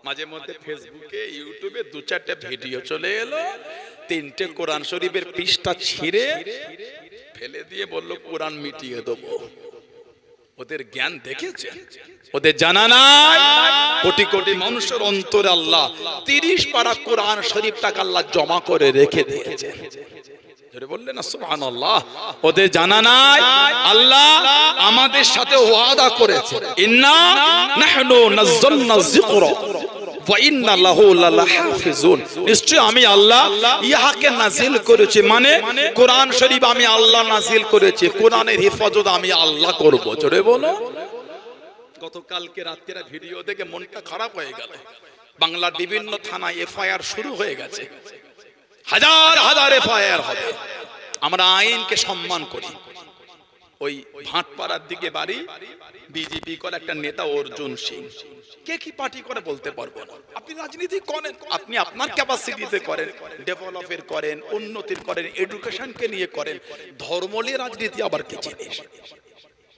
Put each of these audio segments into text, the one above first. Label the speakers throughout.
Speaker 1: মাঝে মধ্যে ফেসবুকে ইউটিউবে দু চারটে ভিডিও চলে এলো, তিনটে কোরআন শরীফের পৃষ্ঠা ছিঁড়ে ফেলে দিয়ে বলল কোরআন মিটিয়ে দেবো। ওদের জ্ঞান দেখেছে? ওদের জানা নাই কোটি কোটি মানুষের অন্তরে আল্লাহ 30 পারা কোরআন শরীফটাকে আল্লাহ জমা করে রেখে দিয়েছে। বললেন না সুবহানাল্লাহ। ওদের জানা নাই আল্লাহ আমাদের সাথে ওয়াদা করেছে, ইন্না নাহনু নাযালনা যিকরা ওয়া ইন্না লাহু লাহাফিজুন। নিশ্চয় আমি আল্লাহ ইহাকে নাজিল করেছি, মানে কোরআন শরীফ আমি আল্লাহ নাজিল করেছি, কোরআনের হেফাজত আমি আল্লাহ করব। জোরে বলো। গতকালকে রাত্রিরা ভিডিও দেখে মনটা খারাপ হয়ে গেল। বাংলার বিভিন্ন থানায় এফআইআর শুরু হয়ে গেছে, হাজার হাজার এফআইআর হবে। আমরা আইনকে সম্মান করি। ওই ভাটপাড়ার দিকে বাড়ি, বিজেপি করে একটা নেতা অর্জুন সিং। কে কি পার্টি করে বলতে পারবো না। আপনি রাজনীতি করেন, আপনি আপনার ক্যাপাসিটিতে করেন, ডেভেলপের করেন, উন্নতির করেন, এডুকেশনকে নিয়ে করেন। ধর্ম নিয়ে রাজনীতি আবার কি জিনিস?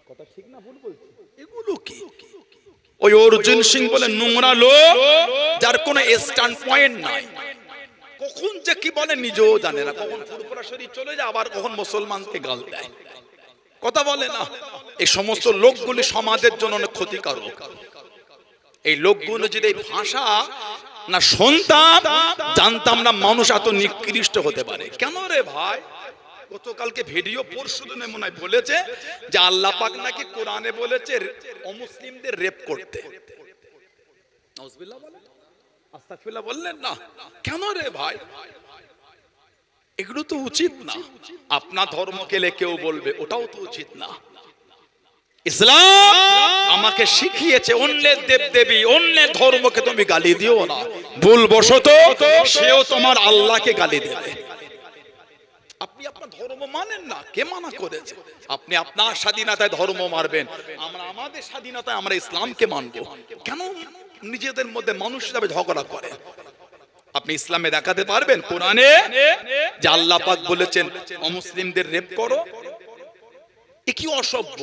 Speaker 1: কথা ঠিক না ভুল বলছি? এগুলো কি? ওই অর্জুন সিং বলে নোংরা লোক, যার কোনো স্ট্যান্ড পয়েন্ট নাই। কখন যে কি বলে নিজেও জানে না। কখন ফুরফুরা শরীফ চলে যায়, আবার কখন মুসলমানকে গাল দেয়, কথা বলে না। এই সমস্ত লোকগুলি সমাজের জন্য অনেক ক্ষতিকারক। এই লোকগুলো যদি এই ভাষা না শুনতাম, জানতাম না মানুষ এত নিকৃষ্ট হতে পারে। কেন রে ভাই? গতকালকে ভিডিও পরশুদিনে মনে হয় বলেছে যে আল্লাহ পাক নাকি কোরআনে বলেছে অমুসলিমদের রেপ করতে। নাউজুবিল্লাহ বলেন, আস্তাগফিরুল্লাহ বললেন না। কেন রে ভাই? এগুলো তো উচিত না। আপনার ধর্মকে লে কেউ বলবে, ওটাও তো উচিত না। ইসলাম আমাকে শিখিয়েছে অন্যের দেবদেবী, অন্যের ধর্মকে তুমি গালি দিও না। ভুলবশত সেও তোমার আল্লাহকে গালি দেবে। আপনি আপনার ধর্ম মানেন না, কে মানা করেছে? আপনি আপনার স্বাধীনতায় ধর্ম মারবেন, আমরা আমাদের স্বাধীনতায় আমরা ইসলামকে মানব। কেন নিজেদের মধ্যে মানুষ হিসাবে ঝগড়া করে? আপনি ইসলামে দেখাতে পারবেন কোরআনে যে আল্লাহ পাক বলেছেন অমুসলিমদের রেপ করো? এ কি অসভ্য,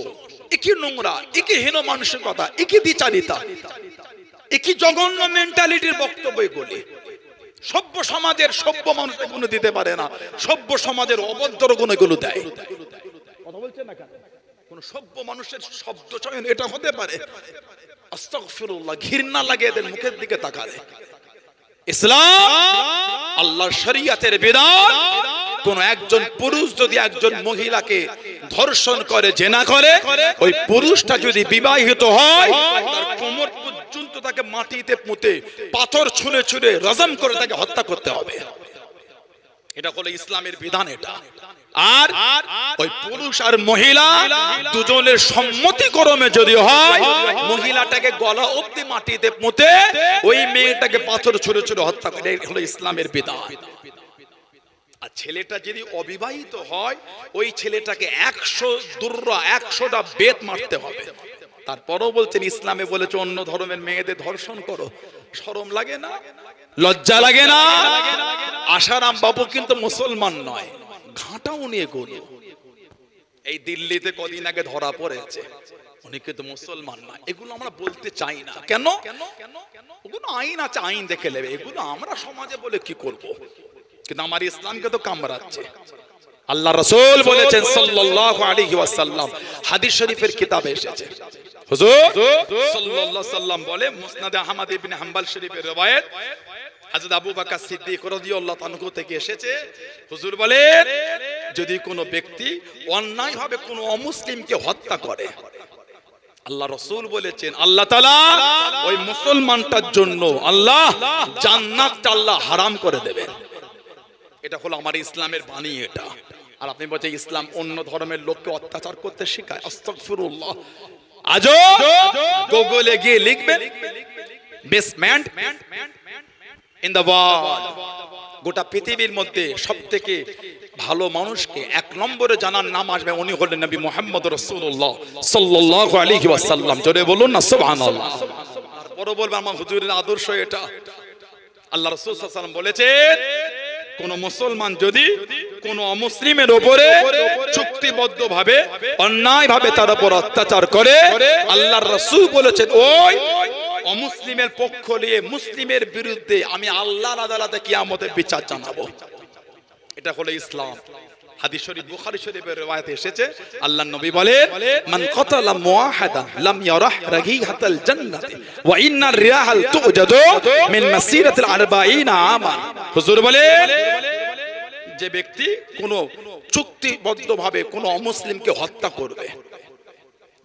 Speaker 1: এ কি নোংরা, এ কি হীন মানসিকতা, এ কি দ্বিচারিতা, এ কি জঘন্য মেন্টালিটির বক্তব্য এগুলি। সভ্য সমাজের সভ্য মানুষ এগুলো দিতে পারে না, সভ্য সমাজের অভদ্র গুণ এগুলো দেয়। কথা বলছেন না কেন? কোন সভ্য মানুষের শব্দ চয়ন এটা হতে পারে? আস্তাগফিরুল্লাহ, ঘৃণা লাগে এদের মুখের দিকে তাকালে। ইসলাম আল্লাহর শরীয়তের বিধান। কোন একজন পুরুষ যদি একজন মহিলাকে ধর্ষণ করে, জেনা করে, ওই পুরুষটা যদি বিবাহিত হয়, তার কোমর পর্যন্ত তাকে মাটিতে পুঁতে পাথর ছুঁড়ে ছুঁড়ে রজম করে তাকে হত্যা করতে হবে। এটা হলো ইসলামের বিধান। এটা আর ওই পুরুষ আর মহিলা দুজনের সম্মতিক্রমে যদি হয়, মহিলাটাকে গলা অবধি মাটিতে পুঁতে ওই মেয়েটাকে পাথর ছুঁড়ে ছুঁড়ে হত্যা করে, এটা হলো ইসলামের বিধান। আর ছেলেটা যদি অবিবাহিত হয়, ওই ছেলেটাকে 100টা বেত মারতে হবে। তারপরও বলছেন ইসলামে বলেছে অন্য ধর্মের মেয়েদের ধর্ষণ করো। শরম লাগে না? লজ্জা লাগে না? আশারাম বাবু কিন্তু মুসলমান নয়, ঘাটাও নিয়ে গরু। এই দিল্লিতে কদিন আগে ধরা পড়েছে, উনি কিন্তু মুসলমান না। এগুলো আমরা বলতে চাই না। কেন? ওগুলো আইন আছে, আইন দেখে নেবে। এগুলো আমরা সমাজে বলে কি করব? কিন্তু আমার ইসলামকে তো কামড়াচ্ছে। আল্লাহ রাসূল বলেছেন সাল্লাল্লাহু আলাইহি ওয়াসাল্লাম, হাদিস শরীফের কিতাবে এসেছে, হুজুর সাল্লাল্লাহু আলাইহি ওয়াসাল্লাম বলে, মুসনাদ আহমদ ইবনে হাম্বল শরীফের রওয়ায়াত, হযরত আবু বকর সিদ্দিক রাদিয়াল্লাহু তাআলা থেকে এসেছে, হুজুর বলেন যদি কোনো ব্যক্তি অন্যায়ভাবে কোনো অমুসলিমকে হত্যা করে, আল্লাহ রাসূল বলেছেন আল্লাহ তাআলা ওই মুসলমানটার জন্য আল্লাহ জান্নাতটা আল্লাহ হারাম করে দেবেন। এটা হলো আমার ইসলামের বাণী এটা। আর আপনি বলছেন ইসলাম অন্য ধর্মের লোককে অত্যাচার করতে শেখায়। আস্তাগফিরুল্লাহ। আজও গুগলে গিয়ে লিখবেন বেসমেন্ট ইন দ্য ওয়ার্ল্ড, গোটা পৃথিবীর মধ্যে সবথেকে ভালো মানুষকে 1 নম্বরে জানার নাম আসবে, উনি হলেন নবী মুহাম্মদ রাসূলুল্লাহ সাল্লাল্লাহু আলাইহি ওয়াসাল্লাম। জোরে বলুন না সুবহানাল্লাহ। তারপরে বলবেন আমার হুজুরের আদর্শ এটা। আল্লাহ রাসূল সাল্লাল্লাহু আলাইহি ওয়াসাল্লাম বলেছেন কোন মুসলমান যদি কোন অমুসলিমের উপরে চুক্তিবদ্ধ ভাবে অন্যায় ভাবে তার উপর অত্যাচার করে, আল্লাহর রাসূল বলেছেন ওই অমুসলিমের পক্ষ নিয়ে মুসলিমের বিরুদ্ধে আমি আল্লাহর আদালতে কিয়ামতের বিচার জানাবো। এটা হলো ইসলাম। হাদিস শরীফ বুখারী শরীফের riwayate এসেছে, আল্লাহর নবী বলেন, মান কাতালা মুআহাদান লাম ইয়ারাহ রাগীহাতাল জান্নাতি ওয়া ইন্নার রিয়াহাল তুজাদু মিন মাসিরাতিল 40 আমান। হুজুর বলেন, যে ব্যক্তি কোন চুক্তিবদ্ধভাবে কোন অমুসলিমকে হত্যা করবে,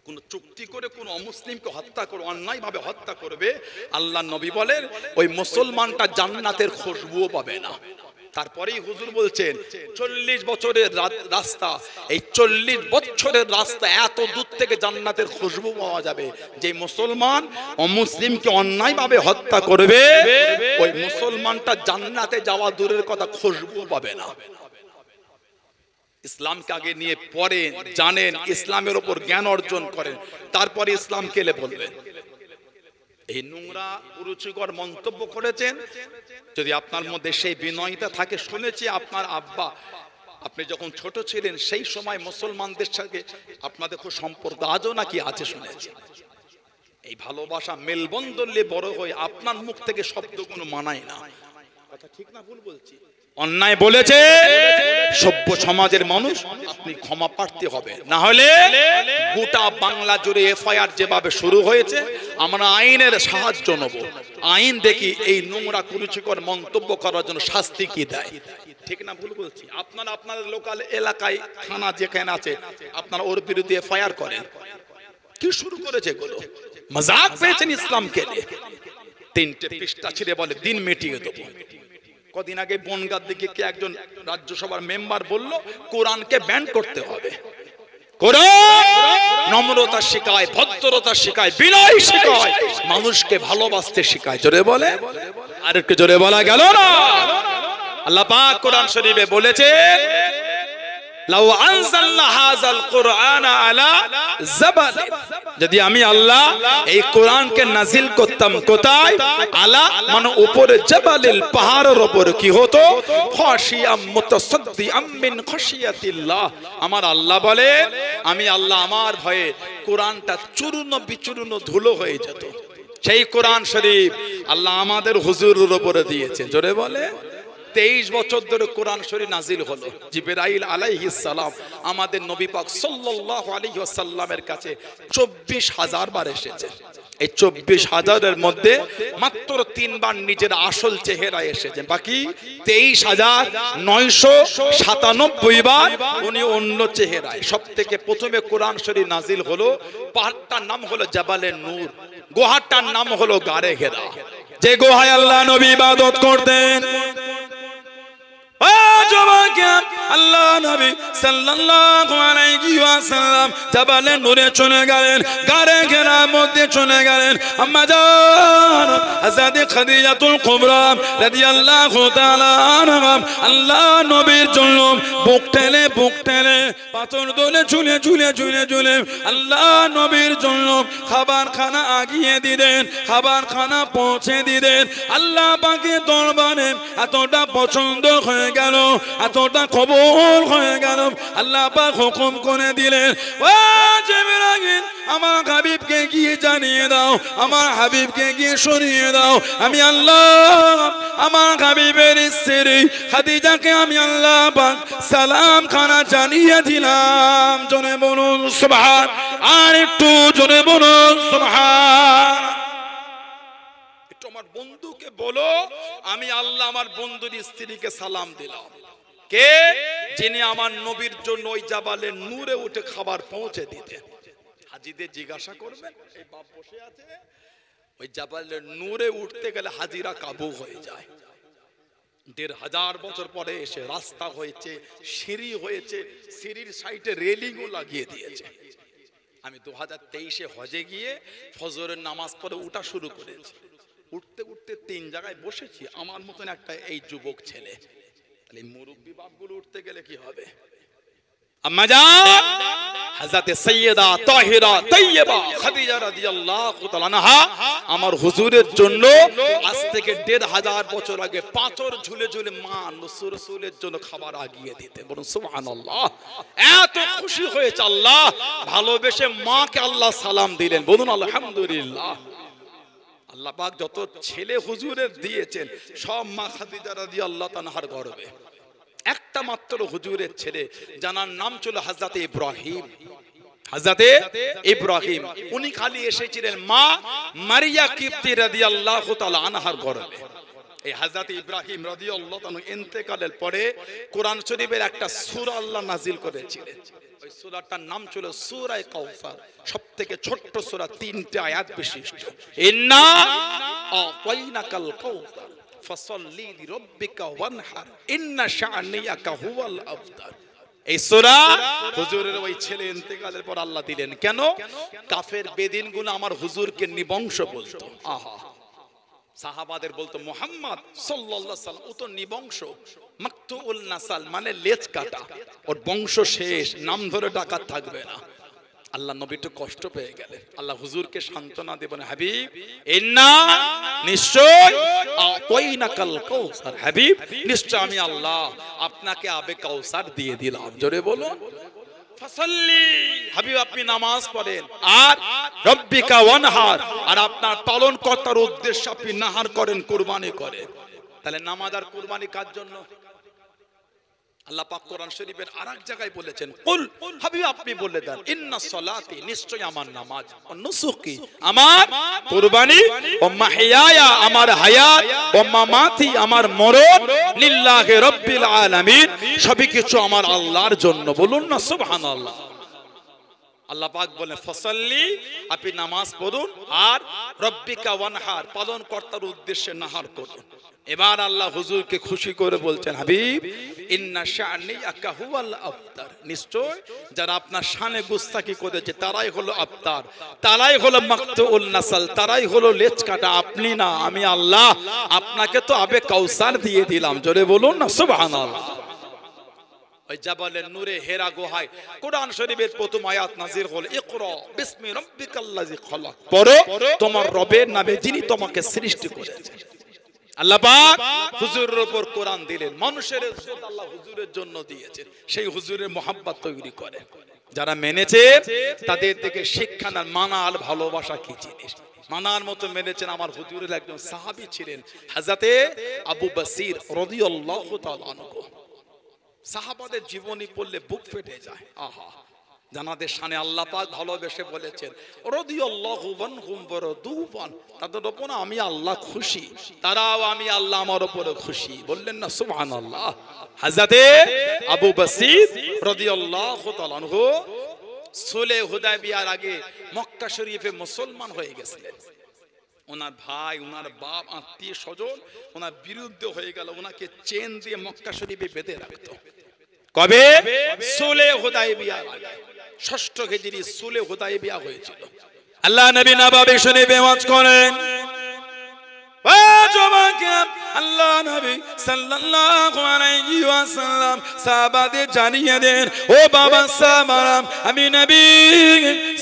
Speaker 1: কোন চুক্তি করে কোন অমুসলিমকে হত্যা করে অন্যায়ভাবে হত্যা করবে, আল্লাহর নবী বলেন ওই মুসলমানটা জান্নাতের খুশবুও পাবে না। তারপরেই হুজুর বলছেন 40 বছরের রাস্তা, এই 40 বছরের রাস্তা এত দূর থেকে জান্নাতের খুশবু পাওয়া যাবে। যে মুসলমান অমুসলিমকে অন্যায়ভাবে হত্যা করবে ওই মুসলমানটা জান্নাতে যাওয়া দূরের কথা খুশবু পাবে না। ইসলামকে আগে নিয়ে পড়েন, জানেন, ইসলামের উপর জ্ঞান অর্জন করেন, তারপরে ইসলামকে এলে বলবেন। এই নোংরা কুরুচিকর মন্তব্য করেছেন, যদি আপনার মধ্যে সেই বিনয়তা থাকে, শুনেছি আপনার আব্বা আপনি যখন ছোট ছিলেন সেই সময় মুসলমানদের সাথে আপনাদের খুব সম্পর্ক আজও নাকি আছে শুনেছি। এই ভালোবাসা মেলবন্ধন নিয়ে বড় হয়ে আপনার মুখ থেকে শব্দগুলো মানায় না। কথা ঠিক না ভুল বলছি? অন্যায় বলেছে সভ্য সমাজের মানুষ, আপনি ক্ষমা প্রার্থী হবে, না হলে গোটা বাংলা জুড়ে এফআইআর যেভাবে শুরু হয়েছে আমরা আইনের সাহায্য নেব। আইন দেখি এই নোংরা কুরুচিকর মন্তব্য করার জন্য শাস্তি কি দেয়। ঠিক না ভুল বলছি? আপনারা আপনাদের লোকাল এলাকায় থানা যেখানে আছে আপনারা ওর বিরুদ্ধে এফআইআর করেন। কি শুরু করেছে এগুলো? মজাক পেয়েছেন ইসলামকে নিয়ে। 3টে পৃষ্ঠা ছিঁড়ে বলে দিন মিটিয়ে দেবো। কদিন আগে বনগাঁর দিকে কে একজন রাজ্যসভার মেম্বার বলল কোরআনকে ব্যান করতে হবে। কোরআন নম্রতা শেখায়, ভদ্রতা শেখায়, বিনয় শেখায়, মানুষকে ভালোবাসতে শেখায়। জোরে বলে, আর একটু জোরে বলা গেল না? আল্লাহ পাক কোরআন শরীফে বলেছে, লাউ আনজালনা হাযাল কুরআনা আলা জাবাল, যদি আমি আল্লাহ এই কোরআনকে নাজিল করতাম কোথায়? আলা মানে উপরে, জাবালিল পাহাড়ের উপর, কি হতো? খাশিয়াম মুতাসাদ্দিআম মিন খাশিয়াতিল্লাহ। আমার আল্লাহ বলে আমি আল্লাহ আমার ভয়ে কোরআনটা চূর্ণ বিচূর্ণ ধুলো হয়ে যেত। সেই কোরআন শরীফ আল্লাহ আমাদের হুজুরের উপরে দিয়েছে। জোরে বলে, 23 বছর ধরে কোরআন শরীফ নাজিল হলো। জিবরাইল আলাইহিস সালাম আমাদের নবী পাক সাল্লাল্লাহু আলাইহি ওয়াসাল্লামের কাছে 24,000 বার এসেছে। এই 24,000-এর মধ্যে মাত্র 3 বার নিজের আসল চেহারা এসেছে, বাকি 23,997 বার উনি অন্য চেহারায়। সবথেকে প্রথমে কোরআন শরীফ নাজিল হলো, পাহাড়টার নাম হলো জাবালে নূর, গুহাটার নাম হলো গারে হেরা, যে গুহায় আল্লাহ নবী ইবাদত করতেন। আল্লাহ নবী সাল্লাল্লাহু আলাইহি ওয়াসাল্লাম জাবালে নূরে চলে গেলেন, গারে ঘেরার মধ্যে চলে গেলেন। আম্মা জান হযরত খাদিজাতুল কুবরা রাদিয়াল্লাহু তাআলা আনহা আল্লাহ নবীর জন্য বুক টেনে পাথর দোলে ঝুলে আল্লাহ নবীর জন্য খাবার খানা আগিয়ে দিলেন, খাবার খানা পৌঁছে দিলেন। আল্লাহ পাকের দরবারে এতটা পছন্দ হয়ে গেল, এতটা কবুল হয়ে গেল, আল্লাহ পাক হুকুম করে দিলেন, ও জিবরাইল আমার হাবিবকে গিয়ে জানিয়ে দাও, আমার হাবিবকে গিয়ে শুনিয়ে দাও, আমি আল্লাহ আমার হাবিবের স্ত্রী খাদিজাকে আমি আল্লাহ পাক সালাম খানা জানিয়ে দিলাম। জোরে বলুন সুবহান, আর একটু জোরে বলুন সুবহান। একটু আমার বন্ধুকে বলো আমি আল্লাহ আমার বন্ধুর স্ত্রীকে সালাম দিলাম। কে? যিনি আমার নবীর জন্য ওই জাবালে নূরে উঠে খাবার পৌঁছে দিতেন। হাজিদের জিজ্ঞাসা করবেন, এই বাপ বসে আছে, ওই জাবালে নূরে উঠতে গেলে হাজিরা কাবু হয়ে যায়। 1,500 বছর পরে এসে রাস্তা হয়েছে, সিঁড়ি হয়েছে, সিঁড়ির সাইডে রেলিংও লাগিয়ে দিয়েছে। আমি 2023-এ হজে গিয়ে ফজরের নামাজ পড়ে উঠা শুরু করেছি। উঠতে 3 জায়গায় বসেছি, আমার মতন একটা এই যুবক ছেলে। তাহলে মুরব্বী বাপগুলো উঠতে গেলে কি হবে? আম্মা জান হযরত সাইয়্যিদা তাহিরা তাইয়্যিবা খাদিজা রাদিয়াল্লাহু তাআলা আনহা আমার হুজুরের জন্য আজ থেকে 1,500 বছর আগে পাথর ঝুলে মা রাসূলের জন্য খাবার আগিয়ে দিতে। বলুন সুবহানাল্লাহ। এত খুশি হয়েছে আল্লাহ, ভালোবেসে মাকে আল্লাহ সালাম দিলেন। বলুন আলহামদুলিল্লাহ। আল্লাহ পাক যত ছেলে হুজুরের দিয়েছেন সব মা খাদিজা রাদিয়াল্লাহু তাআলার গর্বে। একটা মাত্র হুজুরের ছেলে জানার নাম ছিল হযরত ইব্রাহিম। হযরত ইব্রাহিম উনি খালি এসেছিলেন মা মারিয়া কিপ্তি রাদিয়াল্লাহু তাআলা আনহার গর্বে। এই হযরত ইব্রাহিম রাদিয়াল্লাহু তাআলা ইন্তেকালের পরে কোরআন শরীফের একটা সূরা আল্লাহ নাজিল করেছিলেন। ওই সূরাটার নাম ছিল সূরা কাউসার। সবথেকে ছোট্ট সূরা, 3টে আয়াত বিশিষ্ট। ইন্না আতাইনাকাল কাউসার ফাসাল্লি লিরাব্বিকা ওয়ানহার ইন্না শাআনিয়াকা হুয়াল আফতার। এই সূরা হুজুরের ওই ছেলে ইন্তেকালের পর আল্লাহ দিলেন। কেন? কাফের বেদিনগুলো আমার হুজুরকে নিবংশ বলতো। আহা, সাহাবাদের বলতো মুহাম্মদ সাল্লাল্লাহু আলাইহি ওয়াসাল্লাম ও তো নিবংশ, মাকতুউল নাসাল মানে লেজ কাটা, ওর বংশ শেষ, নাম ধরে ডাকাত থাকবে না। আল্লাহ নবী একটু কষ্ট পেয়ে গেলেন। আল্লাহ হুজুরকে সান্ত্বনা দেবেন, হাবিব ইন্না নিশ্চয় আতাইনাকাল কাউসার, হাবিব নিশ্চয় আমি আল্লাহ আপনাকে আবে কাউসার দিয়ে দিলাম। জোরে বলুন ফাসাল্লি, হাবিব আপনি নামাজ পড়েন, আর রব্বিকা ওয়ানহার, আর আপনার পালন কর্তার উদ্দেশ্যে আপনি নাহার করেন, কুরবানি করেন। তাহলে নামাজ আর কুরবানি কার জন্য? আল্লাহ পাক কোরআন শরীফের আরেক জায়গায় বলেছেন, কুল হাবিব আপনি বলে দেন, ইন্না সলাতি নিশ্চয় আমার নামাজ, ও নুসুকি আমার কুরবানি, ও মাহইয়ায়া আমার হায়াত, ও মামাতি আমার মরণ, লিল্লাহি রাব্বিল আলামিন সবই কিছু আমার আল্লাহর জন্য। বলুন না সুবহানাল্লাহ। আল্লাহ পাক বলেন ফাসাল্লি আপনি নামাজ পড়ুন, আর রব্বিকা ওয়ানহার পালন কর্তার উদ্দেশ্যে নাহার করুন। এবার আল্লাহ হুজুরকে খুশি করে বলছেন, হাবিব ইন্না শাআনিয়াকা হুয়াল আফতার, নিশ্চয় যারা আপনার শানে গুস্তাখি করেছে তারাই হলো আফতার, তারাই হলো মাকতুউল নাসাল, তারাই হলো লেজ কাটা, আপনি না, আমি আল্লাহ আপনাকে তো আবে কাউসার দিয়ে দিলাম। জোরে বলুন না সুবহানাল্লাহ। ওই জাবালের নূরে হেরা গুহায় কোরআন শরীফের প্রথম আয়াত নাযিল হলো, ইকরা বিসমি রাব্বিকাল্লাযী খলাক, পড়ো তোমার রবের নামে যিনি তোমাকে সৃষ্টি করেছেন। আল্লাহ পাক হুজুরের উপর কোরআন দিলেন। মানুষের ইজ্জত আল্লাহ হুজুরের জন্য দিয়েছেন, সেই হুজুরের মহব্বত তৈরি করে। যারা মেনেছে তাদের থেকে শিক্ষা নেন, মানা আর ভালোবাসা কি জিনিস। মানার মতো মেনেছেন। আমার হুজুরের একজন সাহাবী ছিলেন হযরত আবু বসির রাদিয়াল্লাহু তাআলা আনহু। সাহাবাদের জীবনী পড়লে বুক ফেটে যায়। আহা, জানাদের শানে আল্লাহ পাক ভালোবেসে বলেছেন, রাদিয়াল্লাহু আনহুম ওয়া রাদু আন, তাদের উপর আমি আল্লাহ খুশি, তারাও আমি আল্লাহ আমার উপরে খুশি। বললেন না সুবহানাল্লাহ। হযরত আবু বসির রাদিয়াল্লাহু তাআলা আনহু সুলহ হুদায়বিয়ার আগে মক্কা শরীফে মুসলমান হয়ে গেছিলেন। ওনার ভাই, ওনার বাপ, আত্মীয় স্বজন ওনার বিরুদ্ধে হয়ে গেল, ওনাকে চেন দিয়ে মক্কা শরীফে বেঁধে রাখতো। কবে? সুলহ হুদায়বিয়ার আগে, 6ষ্ঠ হিজরি সুলহ হুদায়বিয়া হয়েছিল। আল্লাহ নবী নববী শুনে বেওয়াজ করেন, ও যুবক, আল্লাহ নবী সাল্লাল্লাহু আলাইহি ওয়াসাল্লাম সাহাবাদের জানিয়ে দেন, ও বাবা সাহাবারা, আমি নবী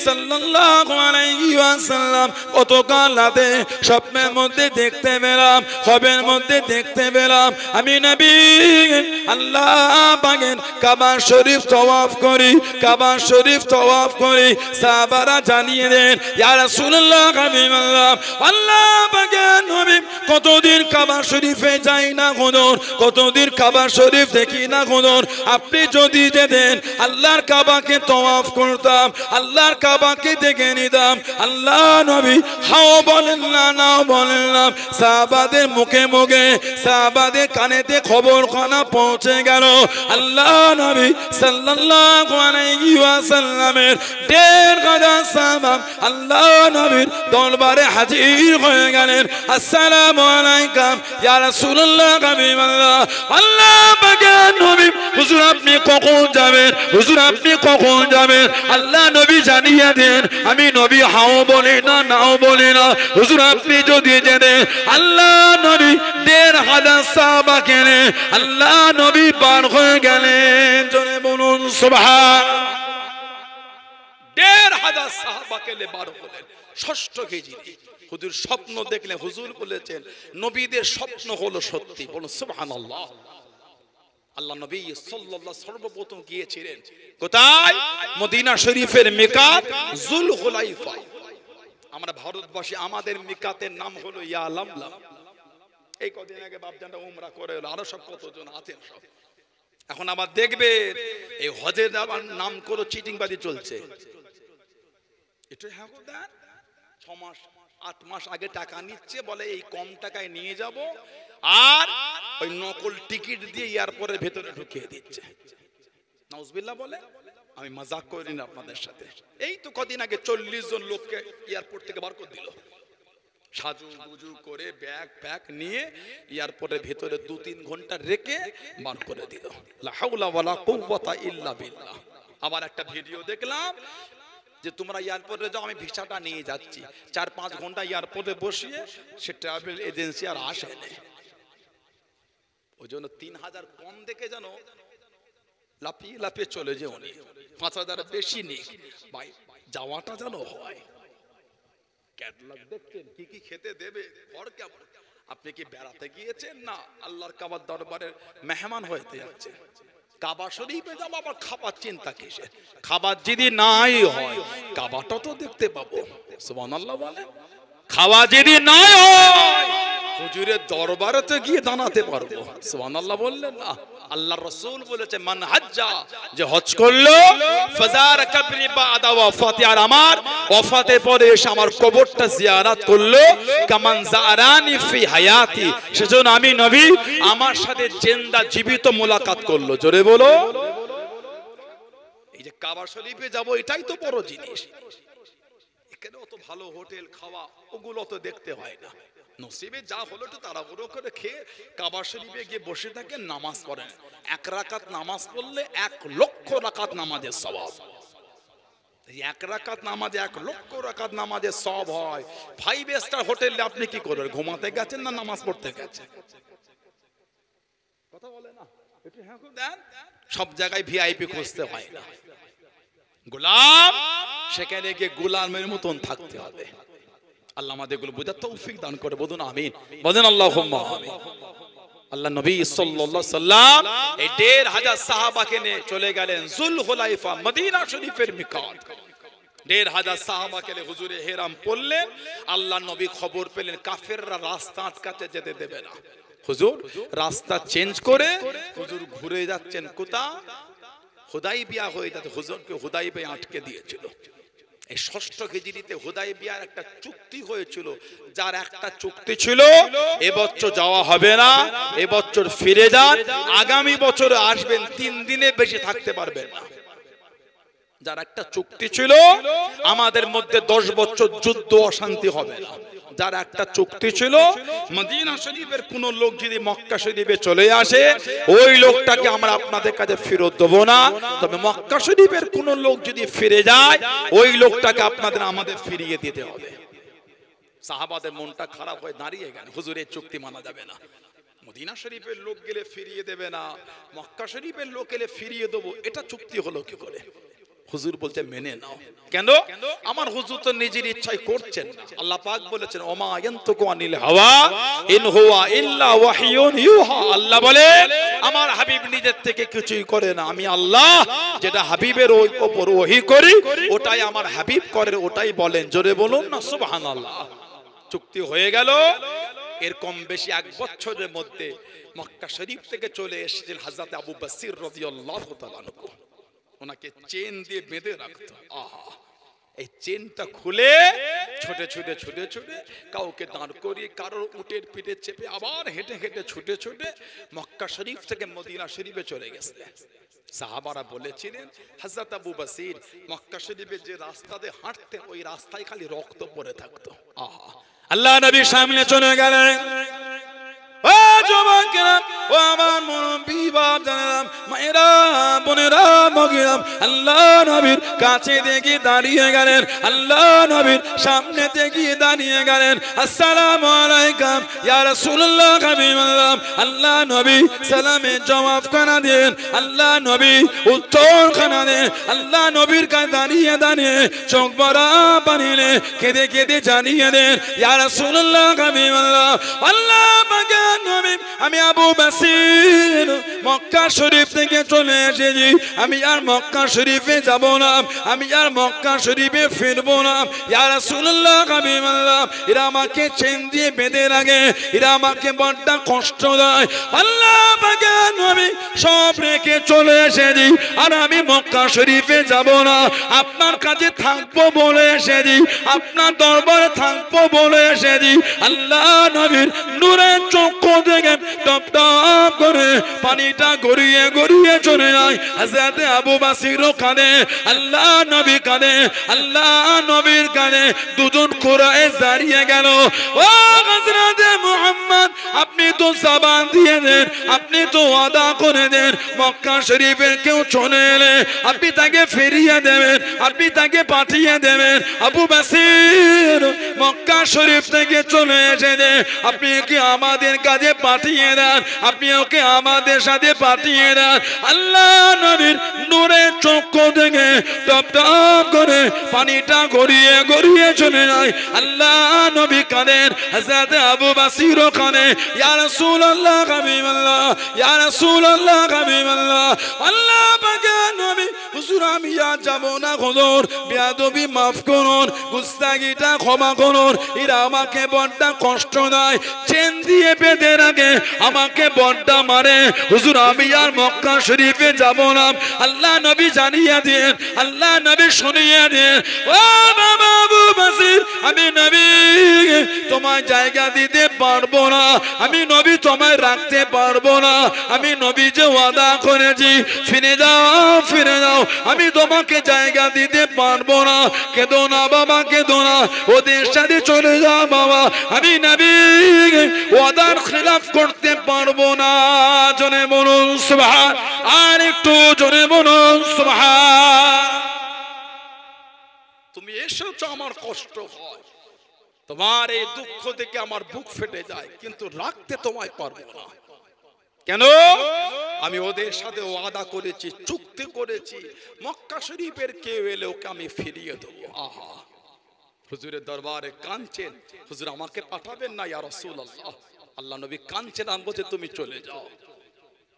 Speaker 1: সাল্লাল্লাহু আলাইহি ওয়াসাল্লাম গতকাল রাতে স্বপ্নের মধ্যে দেখতে পেলাম, খবের মধ্যে দেখতে পেলাম, আমি নবী আল্লাহ পাকের কাবা শরীফ তওয়াফ করি, কাবা শরীফ তওয়াফ করি। সাহাবারা জানিয়ে দেন, ইয়া রাসূলুল্লাহ, হাবিবাল্লাহ, আল্লাহ পাকের নবী কতদিন কাবা শরীফে যাই না হুজুর, কতদিন কাবা শরীফ দেখি না হুজুর, আপনি যদি যেতেন আল্লাহর কাবাকে তওয়াফ করতাম, আল্লাহর কাবাকে দেখে নিতাম। আল্লাহ নবী হাও বলেন না, নাও বলেন না। সাহাবাদের মুখে মুখে, সাহাবাদের কানেতে খবর খানা পৌঁছে গেল। আল্লাহ নবী সাল্লাল্লাহু আলাইহি ওয়াসাল্লামের 1,500 সাহাবা আল্লাহ নবীর দরবারে হাজির হয়ে গেলেন। আসসালামু আলাইকুম ইয়া রাসূলুল্লাহ, হাবিবাল্লাহ, আল্লাহ পাকের নবী, হুজুর আপনি কখন যাবেন, হুজুর আপনি কখন যাবেন? আল্লাহ নবী জানিয়ে দেন, আমি নবী হাও বলি না, নাও বলি না, হুজুর আপনি যদি যেতেন। আল্লাহ নবী 1,500 সাহাবাকে নিয়ে আল্লাহ নবী পার হয়ে গেলেন। জোরে বলুন সুবহান। 1,500 সাহাবাকে নিয়ে পার হলেন। 6ষ্ঠ হিজরি হুজুর স্বপ্ন দেখলেন। হুজুর বলেছেন, নবীদের স্বপ্ন হলো সত্যি। বলুন সুবহানাল্লাহ। আল্লাহ নবী সাল্লাল্লাহু সর্বপ্রথম গিয়েছিলেন কোথায়? মদিনা শরীফের মিকাত জুলহুলাইফা। আমরা ভারতবাসী, আমাদের মিকাতের নাম হলো ইয়া লামলাম। এই কদিন আগে বাপজানটা উমরা করে এলো, আরো সব কতজন আছেন সব। এখন আবার দেখবে এই হজের নাম করে চিটিংবাজি চলছে। এটা হ্যাঁ 6 মাস 8 মাস আগে টাকা নিচ্ছে, বলে এই কম টাকায় নিয়ে যাব, আর ওই নকল টিকিট দিয়ে এয়ারপোর্টের ভেতরে ঢুকিয়ে দিচ্ছে। নাউজুবিল্লাহ বলে। আমি মজাক করি না আপনাদের সাথে। এই তো কদিন আগে 40 জন লোককে এয়ারপোর্ট থেকে বার করে দিল, সাজু গুজু করে ব্যাগ প্যাক নিয়ে এয়ারপোর্টের ভেতরে 2-3 ঘন্টা রেখে বার করে দিল। লা হাওলা ওয়ালা কুওয়াতা ইল্লা বিল্লাহ। আবার একটা ভিডিও দেখলাম যে তোমরা এয়ারপোর্টে যাও, আমি ভিসাটা নিয়ে যাচ্ছি, 4-5 ঘন্টা এয়ারপোর্টে বসিয়ে সে ট্রাভেল এজেন্সি আর আসে না। ওই জন্য 3000 কম দেখে যেন লাপিয়ে লাপিয়ে চলে যে উনি 5000 বেশি নিক ভাই, যাওয়াটা যেন হয়। ক্যাটালগ দেখছেন কি কি খেতে দেবে, ঘর কেমন? আপনি কি বেড়াতে গিয়েছেন না আল্লাহর কাবার দরবারের মেহমান হইতে যাচ্ছেন? কাবা শরীফে যাব, আবার খাবার চিন্তা কিসে? খাবার যদি নাই হয় কাবাটা তো দেখতে পাবো। সুবহানাল্লাহ বলে। খাওয়া যদি নাই হয় হুজুরের দরবারেতে গিয়ে দাঁড়াতে পারবো। সুবহানাল্লাহ বললেন না? আল্লাহর রাসূল বলেছে মান হাজ্জা, যে হজ করলো, ফাজার কবরি বাদা ওয়াফাতি, আর আমার ওয়াফাতের পরে এসে আমার কবরটা জিয়ারত করলো, কামান জারানি ফি হায়াতি, সেজন্য আমি নবী আমার সাথে জিন্দা জীবিত মুলাকাত করলো। জোরে বলো। এই যে কাবা শরীফে যাব, এটাই তো বড় জিনিস। এখানে অত ভালো হোটেল খাওয়া ওগুলো তো দেখতে হয় না, নসিবে যা হলো একটু তাড়াহুড়ো করে খেয়ে কাবা শরীফে গিয়ে বসে থাকে, নামাজ পড়েন। 1 রাকাত নামাজ পড়লে 1 লক্ষ রাকাত নামাজের সওয়াব। 1 রাকাত নামাজে 1 লক্ষ রাকাত নামাজের সওয়াব হয়। 5 স্টার হোটেলে আপনি কি করবেন? ঘুমাতে গেছেন না নামাজ পড়তে গেছেন? কথা বলে না একটু হ্যাঁ দেন। সব জায়গায় ভিআইপি খুঁজতে হয় না, গোলাম সেখানে গিয়ে গোলামের মতন থাকতে হবে। আল্লাহ আমাদেরগুলো বোঝার তৌফিক দান করে, বলুন আমিন, বলেন আল্লাহুম্মা আমিন। আল্লাহ নবী সাল্লাল্লাহু আলাইহি সাল্লাম এই 1500 সাহাবাকে নিয়ে চলে গেলেন যুলহুলাইফা, মদিনা শরীফের মিকাত। 1500 সাহাবাকে নিয়ে হুজুরে হেরাম পড়লেন। আল্লাহ নবী খবর পেলেন কাফেররা রাস্তা আটকাতে যেতে দেবে না। হুজুর রাস্তা চেঞ্জ করে হুজুর ঘুরে যাচ্ছেন কোথায়? হুদাইবিয়া হয়ে যাচ্ছে। হুজুরকে হুদাইবিয়া আটকে দিয়েছিল। এই 6ষ্ঠ হিজরিতে হুদাইবিয়ার একটা চুক্তি হয়েছিল, যার একটা চুক্তি ছিল এবছর যাওয়া হবে না, এবছর ফিরে যান, আগামী বছর আসবেন, 3 দিনে বেশি থাকতে পারবেন না। যার একটা চুক্তি ছিল আমাদের মধ্যে 10 বছর যুদ্ধ অশান্তি হবে না। যার একটা চুক্তি ছিল মদিনা শরীফের কোন লোক যদি মক্কা শরীফে চলে আসে ওই লোকটাকে আমরা আপনাদের কাছে ফেরত দেব না, তবে মক্কা শরীফের কোন লোক যদি ফিরে যায় ওই লোকটাকে আপনাদের আমাদের ফিরিয়ে দিতে হবে। সাহাবাদের মনটা খারাপ হয়ে দাঁড়িয়ে গেল, হুজুরের চুক্তি মানা যাবে না। মদিনা শরীফের লোক গেলে ফিরিয়ে দেবে না, মক্কা শরীফের লোক গেলে ফিরিয়ে দেবো, এটা চুক্তি হলো কি করে? হুজুর বলতে মেনে নাও। কেন? আমার হুজুর তো নিজের ইচ্ছায় করছেন না। আল্লাহ পাক বলেছেন ওমা ইয়ানতুকু আনিল হাওয়া ইন হুয়া ইল্লা ওয়াহিয়ুন ইউহা। আল্লাহ বলেন আমার হাবিব নিজের থেকে কিছুই করে না, আমি আল্লাহ যেটা হাবিবের উপর ওহী করি ওটাই আমার হাবিব করে, ওটাই বলেন। জোরে বলুন না সুবহানাল্লাহ। চুক্তি হয়ে গেল। এর কম বেশি 1 বছরের মধ্যে মক্কা শরীফ থেকে চলে এসেছেন হযরত আবু বসির রাদিয়াল্লাহু তাআলা আনহু। ওনাকে চেন দিয়ে বেঁধে রাখতো। আহা, এই চেনটা খুলে ছুটে ছুটে ছুটে ছুটে কাউকে দাঁড় করিয়ে কারোর উটের পিঠে চেপে আবার হেঁটে হেঁটে ছুটে ছুটে মক্কা শরীফ থেকে মদিনা শরীফে চলে গেছিলেন। সাহাবারা বলেছিলেন হযরত আবু বসির মক্কা শরীফে যে রাস্তা দিয়ে হাঁটতেন ওই রাস্তায় খালি রক্ত পড়ে থাকতো। আহা, আল্লাহ নবীর সামনে চলে গেলেন। ও যুবকেরা, ও আমার মুরব্বি বাপ জানেরাম, মায়েরা বোনেরা মগিরাম, আল্লাহ নবীর কাছে দেখে দাঁড়িয়ে গেলেন, আল্লাহ নবীর সামনে থেকে দাঁড়িয়ে গেলেন। আসসালামু আলাইকুম ইয়া রাসূলুল্লাহ হাবিবাল্লাহ। আল্লাহ নবী সালামের জবাব খানা দেন, আল্লাহ নবী উত্তর খানা দেন। আল্লাহ নবীর কাছে দাঁড়িয়ে দাঁড়িয়ে চোখ ভরা পানিলে কেঁদে কেঁদে জানিয়ে দেন ইয়া রাসূলুল্লাহ হাবিবাল্লাহ। আল্লাহ পাক নবী আমি আবু বাসির মক্কা শরীফ থেকে চলে এসেছি, আমি আর মক্কা শরীফে যাব না, আমি আর মক্কা শরীফে ফিরবো না। ইয়া রাসূলুল্লাহ হাবিবাল্লাহ, এরা আমাকে চেন দিয়ে বেঁধে রাখে, এরা আমাকে বড্ড কষ্ট দেয়। আল্লাহ পাকের নবী সব রেখে চলে এসেছি, আর আমি মক্কা শরীফে যাব না, আপনার কাছে থাকবো বলে এসেছি, আপনার দরবারে থাকবো বলে এসেছি। আল্লাহ নবীর নূরের চক্ষু থেকে টপ টপ করে পানিটা গড়িয়ে গড়িয়ে চলে যায়। হযরত আবু বাসির কাঁদে, আল্লাহ নবী কাঁদে, আল্লাহ নবীর কাঁদে, দুজন কুরায়ে দাঁড়িয়ে গেল। ও হযরত মুহাম্মদ, আপনি তো জবান দিয়ে দেন, আপনি তো ওয়াদা করে দেন, মক্কা শরীফের কেউ চলে এলে আপনি তাকে ফিরিয়ে দেবেন, আপনি তাকে পাঠিয়ে দেবেন। আবু বাসির মক্কা শরীফ থেকে চলে এসেছে, আপনি কি আমাদের কাছে পাঠিয়ে দেন, আপনি ওকে আমাদের সাথে পাঠিয়ে দেন। আল্লাহ নবীর নূরের চক্ষু থেকে টপ টপ করে পানিটা গড়িয়ে গড়িয়ে চলে যায়। আল্লাহ নবী কাঁদেন, হযরত আবু বাসিরও কাঁদে। ইয়া রাসূলুল্লাহ হাবিবাল্লাহ, ইয়া রাসূলুল্লাহ হাবিবাল্লাহ, আল্লাহ পাকের নবী হুজুর আমি আর যাব না, হুজুর বেয়াদবি মাফ করুন, গুস্তাগিটা ক্ষমা করুন, এরা আমাকে বড্ড কষ্ট দেয়, চেন দিয়ে বেঁধে রাখে, আমাকে বড্ড মারে, হুজুর আমি আর মক্কা শরীফে যাব না। আল্লাহ নবী জানিয়ে দেন, আল্লাহ নবী শুনিয়ে দেন, ও বাবা আবু বাসির, আমি নবী তোমার জায়গা দিতে পারবো না, আমি নবী তোমায় রাখতে পারবো না, আমি নবী যে ওয়াদা করেছি ফিরে যাও ফিরে যাও, আমি তোমাকে জায়গা দিতে পারবো না। কেঁদো না বাবা, কেঁদো না, ওদের সাথে চলে যাও বাবা, আমি নবী ওয়াদার খিলাফ করতে পারবো না। জোরে বলুন সুবহান, আর একটু জোরে বলুন সুবহান। তুমি এসেছো, আমার কষ্ট হয়, তোমার এই দুঃখ থেকে আমার বুক ফেটে যায়, কিন্তু রাখতে তোমায় পারবো না। কেন? আমি ওদের সাথে ওয়াদা করেছি, চুক্তি করেছি, মক্কা শরীফের কেউ এলে ওকে আমি ফিরিয়ে দেবো। আহা, হুজুরের দরবারে কাঁদছেন, হুজুর আমাকে পাঠাবেন না ইয়া রাসূলুল্লাহ। আল্লাহ নবী কাঁদছেন, আর বলছে তুমি চলে যাও,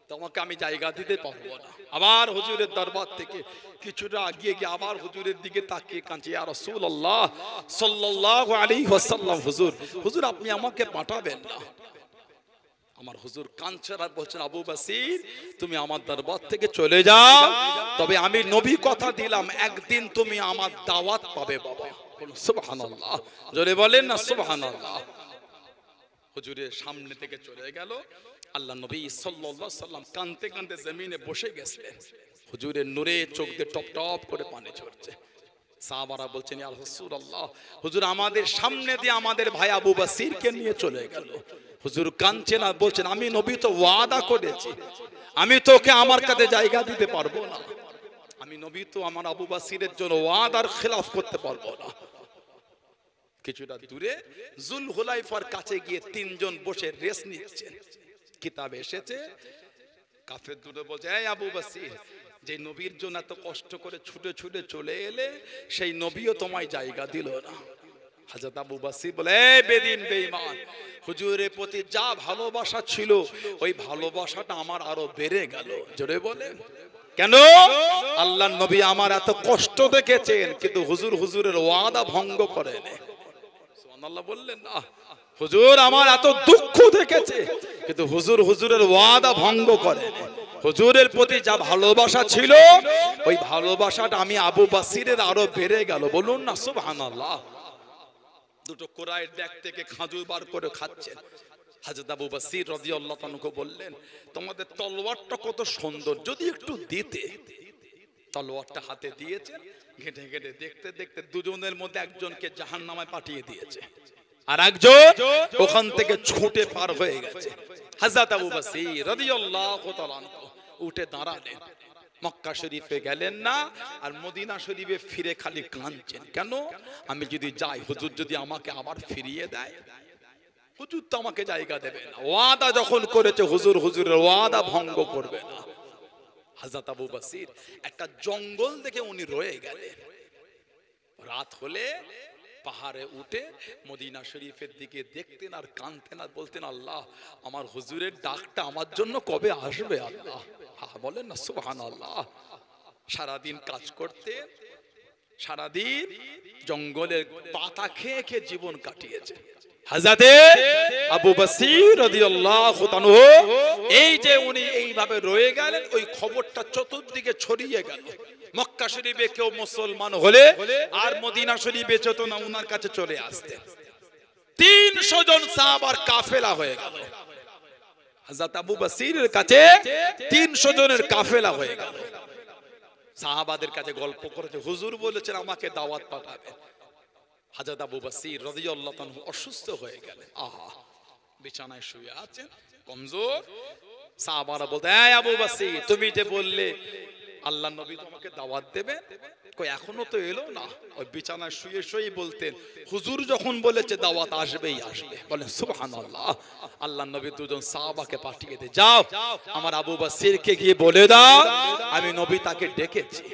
Speaker 1: তোমাকে আমি জায়গা দিতে পারবো না। আবার হুজুরের দরবার থেকে কিছুটা এগিয়ে গিয়ে আবার হুজুরের দিকে তাকিয়ে কাঁদছে, ইয়া রাসূলুল্লাহ সাল্লাল্লাহু আলাইহি ওয়াসাল্লাম, হুজুর হুজুর আপনি আমাকে পাঠাবেন না। আমার হুজুর কাঁদছেন আর বলছেন, আবু বাসির তুমি আমার দরবার থেকে চলে যাও, তবে আমি নবী কথা দিলাম একদিন তুমি আমার দাওয়াত পাবে বাবা। সুবহানাল্লাহ, জোরে বলেন না সুবহানাল্লাহ। হুজুরের সামনে থেকে চলে গেল, আল্লাহ নবী সাল্লাল্লাহু আলাইহি সাল্লাম কাঁদতে কাঁদতে জমিনে বসে গেছিলেন, হুজুরের নূরে চোখ দিয়ে টপ টপ করে পানি ঝরছে। সাহাবারা বলছেন, ইয়া রাসূলুল্লাহ, হুজুর আমাদের সামনে দিয়ে আমাদের ভাই আবু বাসিরকে নিয়ে চলে গেল। হুজুর কাঁদছেন আর বলছেন, আমি নবী তো ওয়াদা করেছি, আমি তো ওকে আমার কাছে জায়গা দিতে পারবো না, আমি নবী তো আমার আবু বাসিরের জন্য ওয়াদার খেলাফ করতে পারবো না। কিছুটা দূরে জুল হুলাইফার কাছে গিয়ে তিনজন বসে রেস্ট নিচ্ছেন। কিতাবে এসেছে, কাফের দূরে বলছে, এই আবু বাসির, যে নবীর জন্য এত কষ্ট করে ছুটে ছুটে চলে এলে, সেই নবীও তোমায় জায়গা দিল না। হযরত আবু বাসির বলে, এই বেদিন বেঈমান, হুজুরের প্রতি যা ভালোবাসা ছিল ওই ভালোবাসাটা আমার আরো বেড়ে গেল। জোরে বলেন কেন? আল্লাহর নবী আমার এত কষ্ট দেখেছেন, কিন্তু হুজুর হুজুরের ওয়াদা ভঙ্গ করেন। সুবহানাল্লাহ বললেন না, হুজুর আমার এত দুঃখ দেখেছে, কিন্তু হুজুর হুজুরের ওয়াদা ভঙ্গ করেন। হুজুরের প্রতি যা ভালোবাসা ছিল ওই ভালোবাসাটা আমি আবু বাসিরের আরো বেড়ে গেল। বলুন না সুবহানাল্লাহ। দুটো কোরআনের ব্যাগ থেকে খাজুর বার করে খাচ্ছেন। হযরত আবু বাসির রাদিয়াল্লাহু তাআলা বললেন, তোমাদের তলোয়ারটা কত সুন্দর, যদি একটু দিতে। তলোয়ারটা হাতে দিয়েছে, ঘেটে ঘেটে দেখতে দেখতে দুজনের মধ্যে একজনকে জাহান্নামে পাঠিয়ে দিয়েছে, আর একজন ওখান থেকে ছুটে পার হয়ে গেছে। হযরত আবু বাসির রাদিয়াল্লাহু তাআলা উঠে দাঁড়ালেন, মক্কা শরীফে গেলেন না, আর মদিনা শরীফে ফিরে খালি কাঁদছেন। কেন? আমি যদি যাই, হুজুর যদি আমাকে আবার ফিরিয়ে দেয়, হুজুর তো আমাকে জায়গা দেবে না। ওয়াদা যখন করেছে হুজুর হুজুরের ওয়াদা ভঙ্গ করবে না। হযরত আবু বাসির একটা জঙ্গল দেখে উনি রয়ে গেলেন। রাত হলে পাহাড়ে উঠে মদিনা শরীফের দিকে দেখতেন আর কাঁদতেন আর বলতেন, আল্লাহ আমার হুজুরের ডাকটা আমার জন্য কবে আসবে আল্লাহ। হ্যাঁ বলেন না সুবহানাল্লাহ। সারাদিন কাজ করতেন, সারাদিন জঙ্গলের পাতা খেয়ে খেয়ে জীবন কাটিয়েছে। হযরতে আবু বসির রাদিয়াল্লাহু তাআলা এই যে উনি এইভাবে রয়ে গেলেন, ওই খবরটা চতুর্দিকে ছড়িয়ে গেল। মক্কা শরীফে কেউ মুসলমান হলে আর মদিনা শরীফে যেত না, উনার কাছে চলে আসতেন। 300 জন সাহাবার কাফেলা হয়ে গেল। হযরত আবু বসিরের কাছে 300 জনের কাফেলা হয়ে গেল। সাহাবাদের কাছে গল্প করেছে, হুজুর বলেছেন আমাকে দাওয়াত পাঠাবেন। হযরত আবু বসির রাদিয়াল্লাহু তাআলা অসুস্থ হয়ে গেলেন। আহা, বিছানায় শুয়ে আছেন, কমজোর। সাহাবারা বলতে, এই আবু বসির, তুমি যে বললে আল্লাহর নবী তোমাকে দাওয়াত দেবে, কই এখনো তো এলো না। ওই বিছানায় শুয়ে শুয়ে বলতেন, হুজুর যখন বলেছে দাওয়াত আসবেই আসবে। বলেন সুবহানাল্লাহ। আল্লাহর নবী দুজন সাহাবাকে পাঠিয়ে দিয়ে, যাও আমার আবু বসিরকে গিয়ে বলে দাও আমি নবী তাকে ডেকেছি।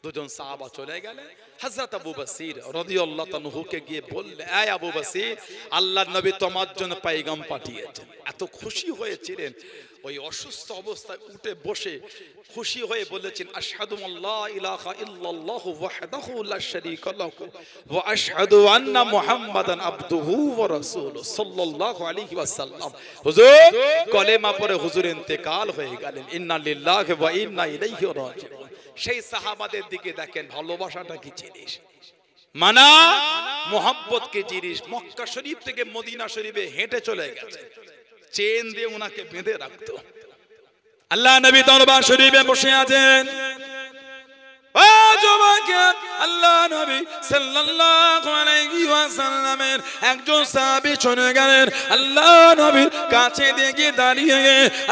Speaker 1: দুজন সাহাবা চলে গেলেন। হযরত আবু বসির রাদিয়াল্লাহু তাআলা কে গিয়ে বললেন, এই আবু বসির, আল্লাহর নবী তোমার জন্য পয়গাম পাঠিয়েছেন। এত খুশি হয়েছিলেন, ওই অসুস্থ অবস্থায় উঠে বসে খুশি হয়ে বলেছেন, আশহাদু আল্লা ইলাহা ইল্লাল্লাহু ওয়াহদাহু লা শারীকা লাহু ওয়া আশহাদু আন্না মুহাম্মাদান আবদুহু ওয়া রাসূলুহু সাল্লাল্লাহু আলাইহি ওয়াসাল্লাম। হুজুর কলেমা পড়ে হুজুর ইন্তেকাল হয়ে গেলেন। ইন্না লিল্লাহি ওয়া ইন্না ইলাইহি রাজিউন। সেই সাহাবাদের দিকে দেখেন, ভালোবাসাটা কি জিনিস, মানা মোহাব্বত কি জিনিস। মক্কা শরীফ থেকে মদিনা শরীফে হেঁটে চলে গেছে, চেন দিয়ে ওনাকে বেঁধে রাখতো। আল্লাহ নবী দরবার শরীফে বসে আছেন। ও যুবক, আল্লাহ নবী সাল্লাল্লাহু আলাইহি ওয়াসাল্লামের একজন সাহাবী চলে গেলেন। আল্লাহ নবীর কাছে দেখে দাঁড়িয়ে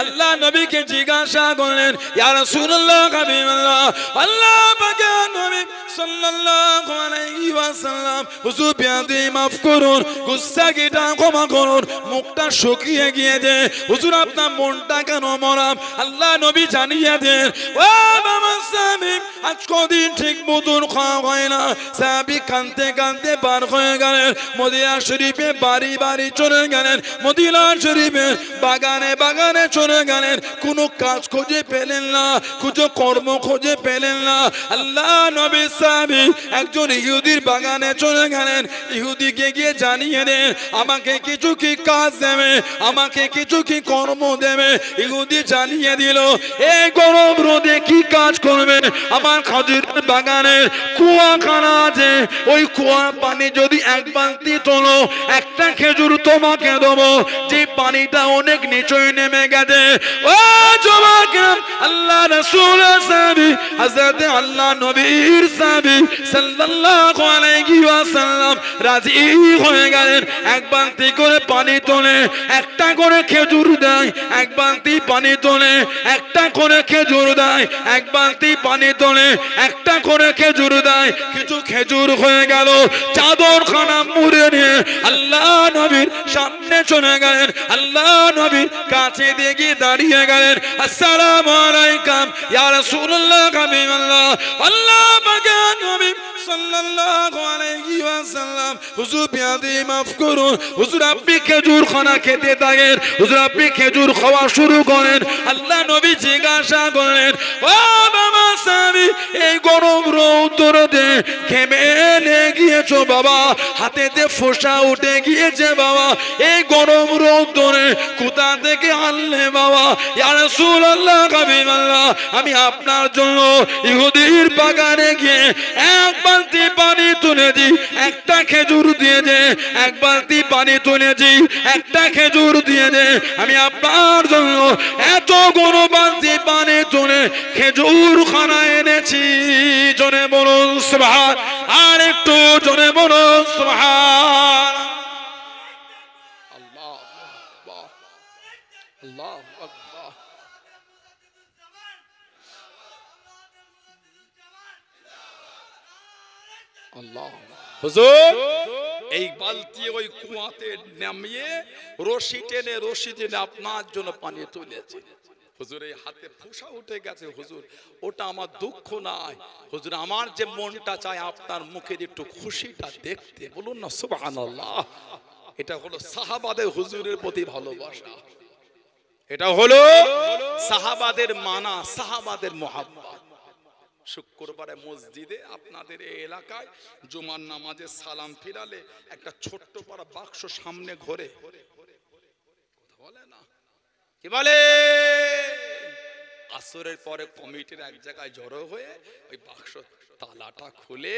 Speaker 1: আল্লাহ নবীকে জিজ্ঞাসা করলেন, ইয়া রাসূলুল্লাহ, হাবিবাল্লাহ, আল্লাহ পাকের নবী সাল্লাল্লাহু আলাইহি ওয়াসাল্লাম, হুজুর বিয়াদি মাফ করুন, গুস্তাখিটা ক্ষমা করুন, মুখটা শুকিয়ে গিয়েছে, হুজুর আপনার মনটা কেন মরাম আল্লাহ নবী জানিয়ে দেন। ও বাবা সাহাবী, আজ কদিন ঠিক মতন খাওয়া হয় না। সাহাবী কাঁদতে কাঁদতে বার হয়ে গেলেন। মদিনা শরীফে বাড়ি বাড়ি চলে গেলেন, মদিনা শরীফে বাগানে বাগানে চলে গেলেন। কোনো কাজ খুঁজে পেলেন না, কোনো কর্ম খুঁজে পেলেন না। আল্লাহ নবী সাহাবী একজন ইহুদির বাগানে চলে গেলেন। ইহুদিকে গিয়ে জানিয়ে দেন, আমাকে কিছু কি কাজ দেবে, আমাকে কিছু কি কর্ম দেবে। ইহুদি জানিয়ে দিল, এই গরম রোদে কি কাজ করবে, আমার খেজুরের বাগানের কুয়াখানা আছে, ওই কুয়ার পানি যদি এক বালতি তোলো, একটা খেজুর তোমাকে দেবো। যে পানিটা অনেক নিচে নেমে গেছে। ও যুবক, আল্লাহ রাসূলের সাহাবী হযরত আল্লাহ নবীর সাহাবী সাল্লাল্লাহু আলাইহি ওয়াসাল্লাম রাজি হয়ে গেলেন। এক বালতি করে পানি তোলে, একটা করে খেজুর দেয়। এক বালতি পানি তোলে, একটা করে খেজুর দেয়। এক বালতি পানি তোলে, একটা করে খেজুর দেয়। কিছু খেজুর হয়ে গেল। চাদরখানা মুড়ে নিয়ে আল্লাহ নবীর সামনে চলে গেলেন। আল্লাহ নবীর কাছে দিয়ে দাঁড়িয়ে গেলেন, আসসালামু আলাইকুম ইয়া রাসূলুল্লাহ, হাবিবাল্লাহ, আল্লাহ পাকের নবী সাল্লাল্লাহু আলাইহি ওয়াসাল্লাম, হুজুর বিয়াদি মাফ করুন, হুজুর আপনি খেজুর খানা খেতে থাকেন, হুজুর আপনি খেজুর খাওয়া শুরু করেন। আল্লাহ নবী জিজ্ঞাসা করলেন, ও বাবা সাহাবী, এই গরম রৌদ্রে ঘেমে গিয়েছো বাবা, হাতেতে ফোঁসা উঠে গিয়েছে বাবা, এই গরম রৌদ্রে কোথা থেকে আনলে বাবা? ইয়া রাসূলুল্লাহ, হাবিবাল্লাহ, আমি আপনার জন্য ইহুদির বাগানে গিয়ে এক বালতি পানি তুলেছি, একটা খেজুর দিয়ে দে। এক বালতি পানি তুলেছি, একটা খেজুর দিয়ে দে। আমি আপনার জন্য এত বড় বালতি পানি তুলে খেজুর খানা এনেছি। জোরে বলুন সুবহান, আর একটু জোরে বলুন সুবহান। আল্লাহ আকবার, আল্লাহ আকবার। আল্লাহ, হুজুর এই বালতি ওই কুয়াতে নামিয়ে রশি টেনে আপনার জন্য পানি তুলেছে। হুজুর এই হাতে ফুসা উঠে গেছে হুজুর, ওটা আমার দুঃখ নয় হুজুর, আমার যে মনটা চায় আপনার মুখে একটু খুশিটা দেখতে। বলুন না সুবহানাল্লাহ। এটা হলো সাহাবাদের হুজুরের প্রতি ভালোবাসা, এটা হলো সাহাবাদের মানা, সাহাবাদের মোহাব্বত। শুক্রবারে মসজিদে আপনাদের এই এলাকায় জুমার নামাজে সালাম ফিরালে একটা ছোট্ট পাড়া বাক্স সামনে ঘোরে, কথা বলে না, কি বলে, আসরের পরে কমিটির এক জায়গায় জড়ো হয়ে ওই বাক্স তালাটা খুলে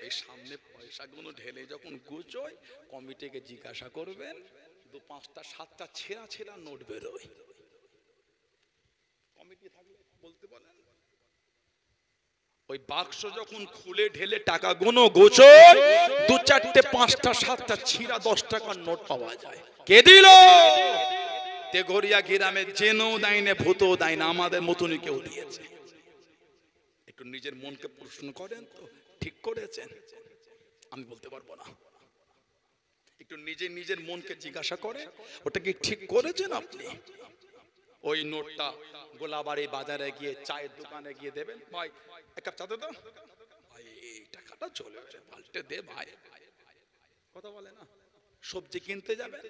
Speaker 1: ওই সামনে পয়সাগুলো ঢেলে যখন গুছোয়, কমিটিকে জিজ্ঞাসা করবেন, 2-5-7টা ছেঁড়া ছেঁড়া নোট বেরোয়। কমিটি থাকলে বলতে বলেন, ওই বাক্স যখন খুলে ঢেলে টাকা গুনো গোছোয়, 2-4-5-7টা ছিঁড়া 10 টাকার নোট পাওয়া যায়। কে দিল? তেঘরিয়া গ্রামে জেনও দেয় না, ভূতও দেয় না, আমাদের মতনই কেউ দিয়েছে। একটু নিজের মনকে প্রশ্ন করেন তো, ঠিক করেছেন? আমি বলতে পারবো না। একটু নিজের মনকে জিজ্ঞাসা করে, ওটা কি ঠিক করেছেন আপনি? ওই নোটটা গোলাবাড়ি বাজারে গিয়ে চায়ের দোকানে গিয়ে দেবেন, ভাই এক কাপ চা দে তো, ভাই এই টাকাটা চলে গেছে পাল্টে দে ভাই, কথা বলে না। সবজি কিনতে যাবেন,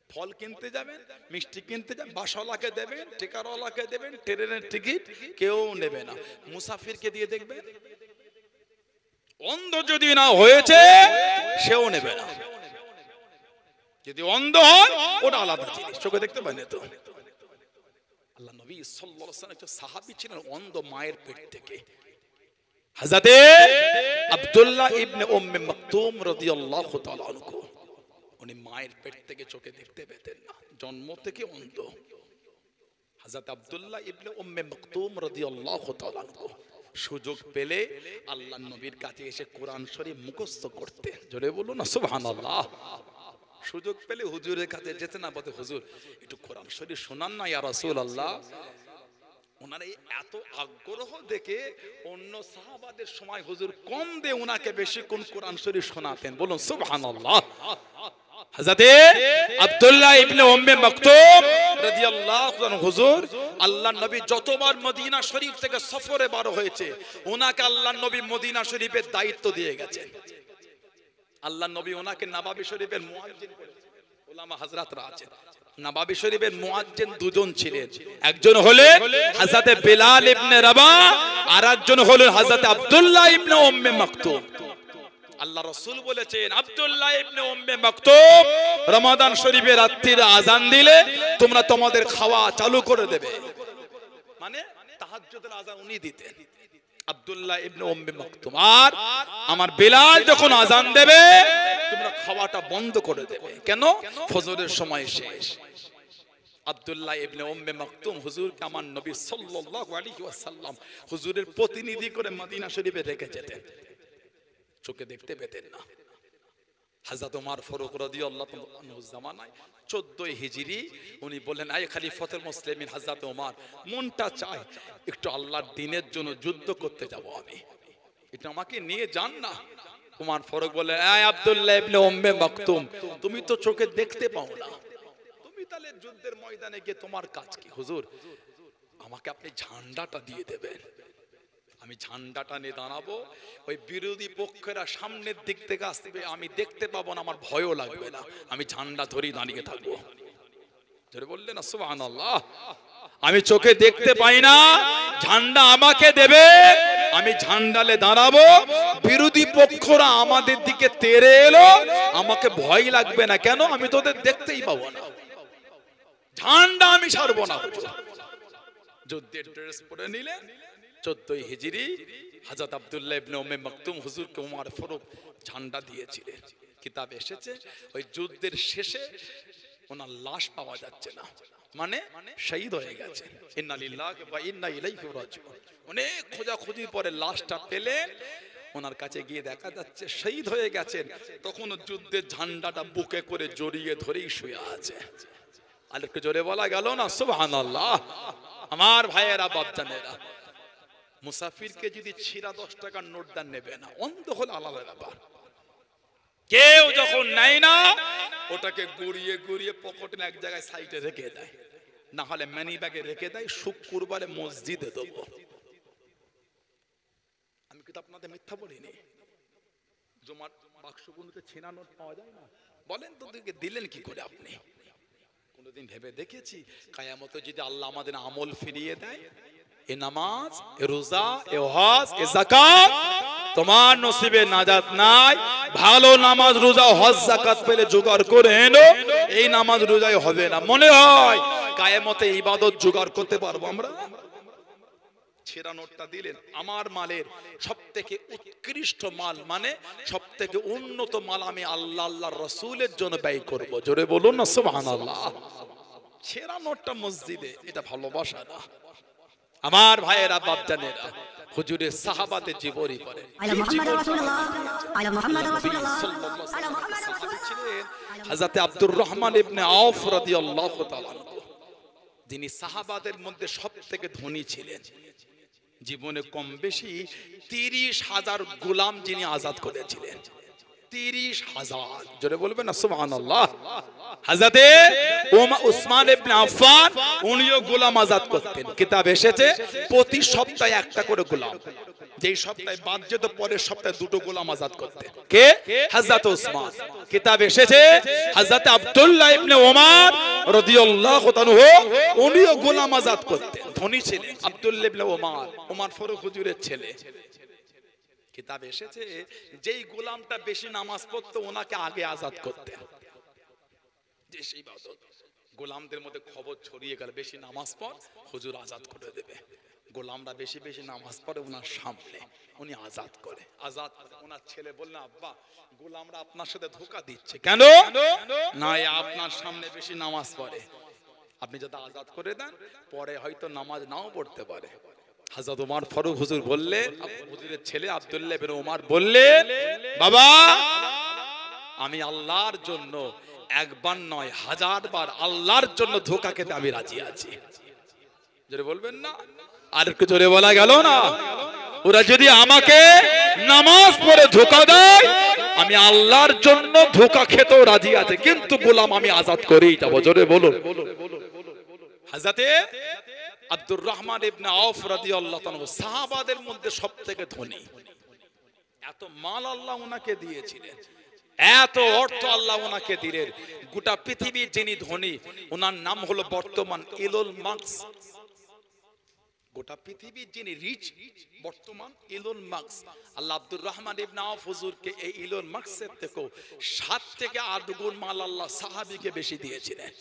Speaker 1: ফল কিনতে যাবেন, মিষ্টি কিনতে যাবেন, বাসওয়ালাকে দেবেন, টিকারওয়ালাকে দেবেন, ট্রেনের টিকিট কেউ নেবে না, মুসাফিরকে দিয়ে দেখবেন, অন্ধ যদি না হয়েছে সেও নেবে না। যদি অন্ধ হয় ওটা আলাদা জিনিস, চোখে দেখতে পায় না তো। আল্লাহ নবী সাল্লাল্লাহু আলাইহি ওয়াসাল্লাম একজন সাহাবী ছিলেন অন্ধ, মায়ের পেট থেকে, হযরতে আব্দুল্লাহ ইবনে উম্মে মাকতুম রাদিয়াল্লাহু তাআলা আনহু। উনি মায়ের পেট থেকে চোখে দেখতে পেতেন না, জন্ম থেকে অন্ধ। হযরত আব্দুল্লাহ ইবনে উম্মে মাকতুম রাদিয়াল্লাহু তাআলা আনহু সুযোগ পেলে আল্লাহর নবীর কাছে এসে কোরআন শরীফ মুখস্থ করতেন। জোরে বলুন না সুবহানাল্লাহ। সুযোগ পেলে হুজুরের কাছে যেতে না, বলতে হুজুর একটু কোরআন শরীফ শোনান না ইয়া রাসূলুল্লাহ। ওনার এই এত আগ্রহ দেখে অন্য সাহাবাদের সময় হুজুর কম দিয়ে ওনাকে বেশি কোন কোরআন শরীফ শোনাতেন। বলুন সুবহানাল্লাহ। হযরতে আব্দুল্লাহ ইবনে উম্মে মাকতুম রাদিয়াল্লাহু আনহু হুজুর আল্লাহর নবী যতবার মদিনা শরীফ থেকে সফরে বার হয়েছে, ওনাকে আল্লাহর নবী মদিনা শরীফের দায়িত্ব দিয়ে গেছেন। আল্লাহর নবী ওনাকে নবাবী শরীফের মুয়াজ্জিন করেছেন। উলামা হযরতরা আছেন, নবাবী শরীফের মুয়াজ্জিন দুজন ছিলেন, একজন হলেন হযরতে বিলাল ইবনে রাবাহ, আর একজন হলেন হযরতে আব্দুল্লাহ ইবনে উম্মে মাকতুম। আল্লাহ রাসূল বলেছেন, আব্দুল্লাহ ইবনে উম্মে মাকতুম রমাদান শরীফের রাত্রির আযান দিলে তোমরা তোমাদের খাওয়া চালু করে দেবে, মানে তাহাজ্জুদের আযান উনি দিতেন, আব্দুল্লাহ ইবনে উম্মে মাকতুম। আর আমার বিলাল যখন আযান দেবে তোমরা খাওয়াটা বন্ধ করে দেবে, কেন? ফজরের সময় শেষ। আব্দুল্লাহ ইবনে উম্মে মাকতুম হুজুরকে আমার নবী সাল্লাল্লাহু আলাইহি ওয়াসাল্লাম হুজুরের প্রতিনিধি করে মদিনা শরীফে রেখে যেতেন, চোখে দেখতে পেতেন না। হযরত ওমর ফারুক রাদিয়াল্লাহু আনহু জামানায় 14 হিজরি উনি বলেন, আই খলিফাতুল মুসলিমিন হযরত ওমর, মনটা চায় একটু আল্লাহর দ্বীনের জন্য যুদ্ধ করতে যাব আমি, এটা আমাকে নিয়ে যান না। ওমর ফারুক বলেন, আই আব্দুল্লাহ ইবনে উম্মে মাকতুম, তুমি তো চোখে দেখতে পাও না, তুমি তাহলে যুদ্ধের ময়দানে গিয়ে তোমার কাজ কি? হুজুর আমাকে আপনি ঝান্ডাটা দিয়ে দেবেন, আমি ঝান্ডাটা নিয়ে দাঁড়াবো, ওই বিরোধী পক্ষেরা সামনের দিক থেকে আসবে, আমি দেখতে পাবো না, আমার ভয়ও লাগবে না, আমি ঝান্ডা ধরেই দাঁড়িয়ে থাকবো। জোরে বললেন না সুবহানাল্লাহ। আমি চোখে দেখতে পাই না, ঝান্ডা আমাকে দেবে, আমি ঝান্ডালে দাঁড়াবো, বিরোধী পক্ষরা আমাদের দিকে তেড়ে এলো, আমাকে ভয় লাগবে না, কেন? আমি তোদের দেখতেই পাবো না, ঝান্ডা আমি ছাড়বো না। যুদ্ধের ড্রেস পরে নিলেন, 14 হিজরি হযরত আব্দুল্লাহ ইবনে উম্মে মাকতুম হুজুরকে ওমর ফারুক ঝান্ডা দিয়েছিলেন। কিতাব এসেছে ওই যুদ্ধের শেষে ওনার লাশ পাওয়া যাচ্ছে না, মানে শহীদ হয়ে গেছে। ইন্না লিল্লাহি ওয়া ইন্না ইলাইহি রাজিউন। অনেক খোঁজাখুঁজির পরে লাশটা পেলেন, ওনার কাছে গিয়ে দেখা যাচ্ছে শহীদ হয়ে গেছেন। তখন যুদ্ধের ঝান্ডাটা বুকে করে জড়িয়ে ধরেই শুয়ে আছে। আর একটু জোরে বলা গেল না সুবহানাল্লাহ। আমার ভাইয়েরা বাপজানেরা, মুসাফিরকে যদি ছিঁড়া 10 টাকার নোট দান নেবে না, অন্ধ হলে আলাদা ব্যাপার। কেউ যখন নেয় না ওটাকে গুড়িয়ে গুড়িয়ে পকেটে এক জায়গায় সাইডে রেখে দেয়, না হলে মানি ব্যাগে রেখে দেয়, শুক্রবারে মসজিদে দেবো। আমি কিন্তু আপনাদের মিথ্যা বলিনি। জমার বাক্সগুলোতে ছেঁড়া নোট পাওয়া যায় না? বলেন তো দিলেন কি করে আপনি? কোনদিন ভেবে দেখেছি কিয়ামতে যদি আল্লাহ আমাদের আমল ফিরিয়ে দেয়, এ নামাজ, এ রোজা, এ হজ, এ যাকাত তোমার নসিবে নাজাত নাই, ভালো নামাজ রোজা হজ যাকাত পেলে জোগাড় করে এনো, এই নামাজ রোজাই হবে না। মনে হয় কিয়ামতে ইবাদত জোগাড় করতে পারবো আমরা? ছেঁড়া নোটটা দিলেন, আমার মালের সবথেকে উৎকৃষ্ট মাল মানে সবথেকে উন্নত মাল আমি আল্লাহ আল্লাহর রাসূলের জন্য ব্যয় করব। জোরে বলুন না সুবহানাল্লাহ। ছেঁড়া নোটটা মসজিদে, এটা ভালোবাসা না। আমার ভাইয়েরা, বাপজানেরা, হুজুরের সাহাবাতে জীবনী পড়েন। হযরত আব্দুর রহমান ইবনে আওফ রাদিয়াল্লাহু তাআলা, যিনি সাহাবাদের মধ্যে সবথেকে ধনী ছিলেন। জীবনে কম বেশি 30,000 গোলাম যিনি আজাদ করেছিলেন। 30,000, জোরে বলবেন না সুবহানাল্লাহ। হযরত উসমান ইবনে আফফান উনিও গোলাম আজাদ করতেন। কিতাব এসেছে প্রতি সপ্তাহে একটা করে গোলাম, যেই সপ্তাহে বাদ যেত পরের সপ্তাহে দুটো গোলাম আজাদ করতেন। কে? হযরত উসমান। কিতাব এসেছে হযরত আব্দুল্লাহ ইবনে ওমর রাদিয়াল্লাহু তাআলা উনিও গোলাম আজাদ করতেন, ধনী ছিলেন। আব্দুল্লাহ ইবনে ওমর, ওমর ফারুক হুজুরের ছেলে। কিতাব এসেছে যেই গোলামটা বেশি নামাজ পড়তো ওনাকে আগে আজাদ করতেন। যে সেই ইবাদত গোলামদের মধ্যে খবর ছড়িয়ে গেল, বেশি নামাজ পড়, হুজুর আজাদ করে দেবে। গোলামরা বেশি বেশি নামাজ পড়ে ওনার সামনে, উনি আজাদ করে। আজাদ ওনার ছেলে বললেন, আব্বা গোলামরা আপনার সাথে ধোঁকা দিচ্ছে। কেন? না, আপনার সামনে বেশি নামাজ পড়ে, আপনি যদি আজাদ করে দেন পরে হয়তো নামাজ নাও পড়তে পারে। হযরত ওমর ফারুক হুজুর বললেন, হুজুরের ছেলে আব্দুল্লাহ ইবনে ওমর বললেন, বাবা আমি আল্লাহর জন্য একবার নয় 1000 বার আল্লাহর জন্য ধোঁকা খেতে আমি রাজি আছি। জোরে বলবেন না? আর একটু জোরে বলা গেল না? ওরা যদি আমাকে নামাজ পড়ে ধোঁকা দেয় আমি আল্লাহর জন্য ধোঁকা খেতেও রাজি আছি, কিন্তু গোলাম আমি আজাদ করেই যাব। জোরে বলুন। হযরত আব্দুর রহমান ইবনে আওফ রাদিয়াল্লাহু তাআলা সাহাবাদের মধ্যে সবথেকে ধনী। এত মাল আল্লাহ ওনাকে দিয়েছিলেন, এত অর্থ আল্লাহ ওনাকে দিলেন। গোটা পৃথিবীর যিনি ধনী ওনার নাম হলো বর্তমান ইলন মাস্ক। গোটা পৃথিবীর যিনি রিচ বর্তমান ইলন মাস্ক। আল্লাহ আব্দুর রহমান ইবনে আওফ হুজুরকে এই ইলন মাস্কের থেকেও 7 থেকে 8 গুণ মাল আল্লাহ সাহাবীকে বেশি দিয়েছিলেন।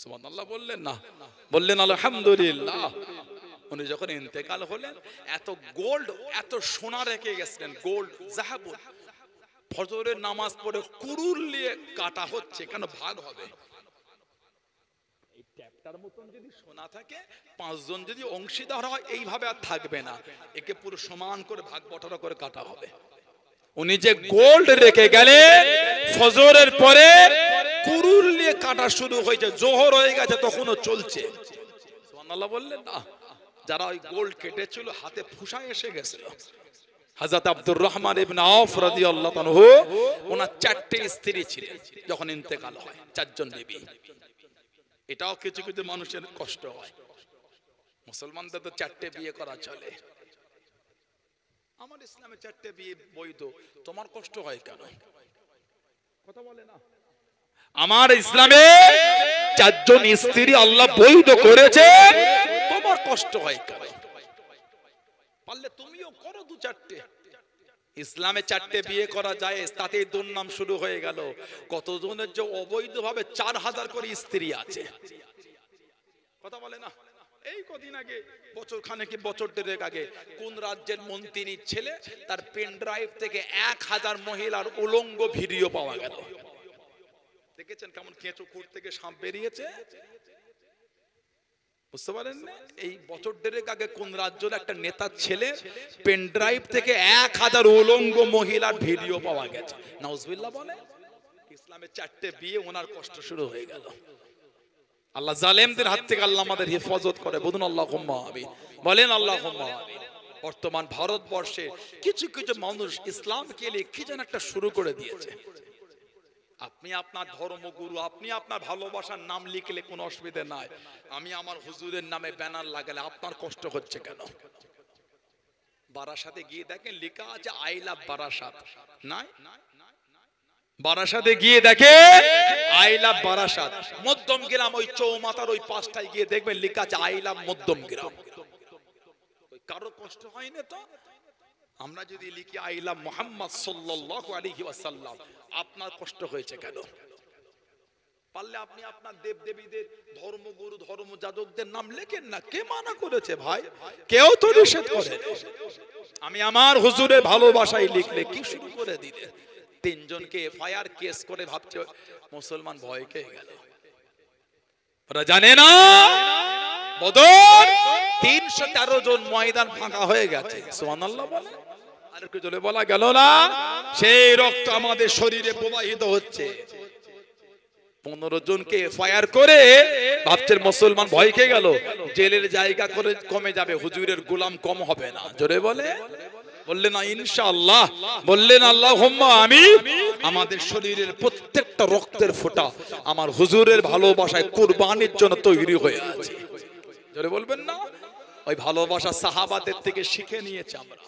Speaker 1: সুবহানাল্লাহ বললেন না? বললেন আলহামদুলিল্লাহ। উনি যখন ইন্তেকাল হলেন এত গোল্ড, এত সোনা রেখে গেছিলেন, গোল্ড জাহাবুল। ফজরের নামাজ পড়ে কুরুল নিয়ে কাটা হচ্ছে, কেন ভাগ হবে। এই ট্যাপটার মতন যদি সোনা থাকে 5 জন যদি অংশীদার হয় এইভাবে আর থাকবে না, একে পুরো সমান করে ভাগ বটারা করে কাটা হবে। উনি যে গোল্ড রেখে গেলেন ফজরের পরে কুরুল নিয়ে কাটা শুরু হয়েছে, জোহর হয়ে গেছে তখনও চলছে। সুবহানাল্লাহ বললেন না? যারা ওই গোল্ড কেটেছিল হাতে ফুসা এসে গেছিল। হযরত আব্দুর রহমান ইবনে আওফ রাদিয়াল্লাহু তাআলা ওনার 4টে স্ত্রী ছিলেন যখন ইন্তেকাল হয়, 4 জন বিবি। এটাও কিছু কিছু মানুষের কষ্ট হয়, মুসলমানদের তো 4টে বিয়ে করা চলে। আমার ইসলামে 4টে বিয়ে বৈধ, তোমার কষ্ট হয় কেন? কথা বলে না? আমার ইসলামে 4 জন স্ত্রী আল্লাহ বৈধ করেছে, তোমার কষ্ট হয় কেন? পারলে তুমিও করো 2-4টে। ইসলামে 4টে বিয়ে করা যায়, তাতেই দুর্নাম শুরু হয়ে গেল। কতজনের যে অবৈধভাবে 4000 করে স্ত্রী আছে। কথা বলে না? এই কদিন আগে, বছর খানেক বছর দেড়েক আগে, কোন রাজ্যের মন্ত্রীর ছেলে তার পেন ড্রাইভ থেকে 1000 মহিলার উলঙ্গ ভিডিও পাওয়া গেল। দেখেছেন কেমন কেঁচো কোট থেকে সাপ বেরিয়েছে? বুঝতে পারেন না? এই বছর দেড়েক আগে কোন রাজ্যের একটা নেতার ছেলে পেন ড্রাইভ থেকে 1000 উলঙ্গ মহিলার ভিডিও পাওয়া গেছে। নাউজুবিল্লাহ বলে। ইসলামে 4টে বিয়ে, ওনার কষ্ট শুরু হয়ে গেল। আল্লাহ জালেমদের হাত থেকে আল্লাহ আমাদের হেফাজত করে। বলুন আল্লাহুম্মা আমিন। বলেন আল্লাহুম্মা আমিন। বর্তমান ভারতবর্ষে কিছু কিছু মানুষ ইসলামকে নিয়ে কি যেন একটা শুরু করে দিয়েছে। আপনি আপনার ধর্মগুরু, আপনি আপনার ভালোবাসার নাম লিখলে কোনো অসুবিধা নাই। আমি আমার হুজুরের নামে ব্যানার লাগালে আপনার কষ্ট হচ্ছে কেন? বারাসাতে গিয়ে দেখেন লেখা আছে আই লাভ বারাসাত, নাই? বারাসাতে গিয়ে দেখে আই লাভ বারাসাত। মধ্যম গ্রাম ওই চৌমাথার ওই পাশটায় গিয়ে দেখবেন লেখা আছে আই লাভ মধ্যম গ্রাম। কারো কষ্ট হয় না তো? আমরা যদি লিখি আই লাভ মুহাম্মদ সাল্লাল্লাহু আলাইহি ওয়াসাল্লাম, আপনার কষ্ট হয়েছে কেন? পারলে আপনি আপনার দেবদেবীদের, ধর্মগুরু, ধর্মযাজকদের নাম লেখেন না, কে মানা করেছে ভাই? কেউ তো নিষেধ করে। আমি আমার হুজুরের ভালোবাসায় লিখলে কি শুরু করে দিলে? তিনজনকে এফআইআর কেস করে ভাবছে মুসলমান ভয় পেয়ে গেল। ওরা জানে না বদর 313 জন ময়দান ফাঁকা হয়ে গেছে। সুবহানাল্লাহ বলে আর একটু জোরে বলা গেল না? সেই রক্ত আমাদের শরীরে প্রবাহিত হচ্ছে। 15 জনকে এফআইআর করে ভাবছেন মুসলমান ভয় খেয়ে গেল, জেলের জায়গা করে কমে যাবে, হুজুরের গোলাম কম হবে না। জোরে বলে বললেন না ইনশাআল্লাহ, বললেন আল্লাহুম্মা আমিন। আমাদের শরীরের প্রত্যেকটা রক্তের ফোঁটা আমার হুজুরের ভালোবাসায় কুরবানির জন্য তৈরি হয়ে আছে। জোরে বলবেন না? ওই ভালোবাসা সাহাবাদের থেকে শিখে নিয়েছে আমরা।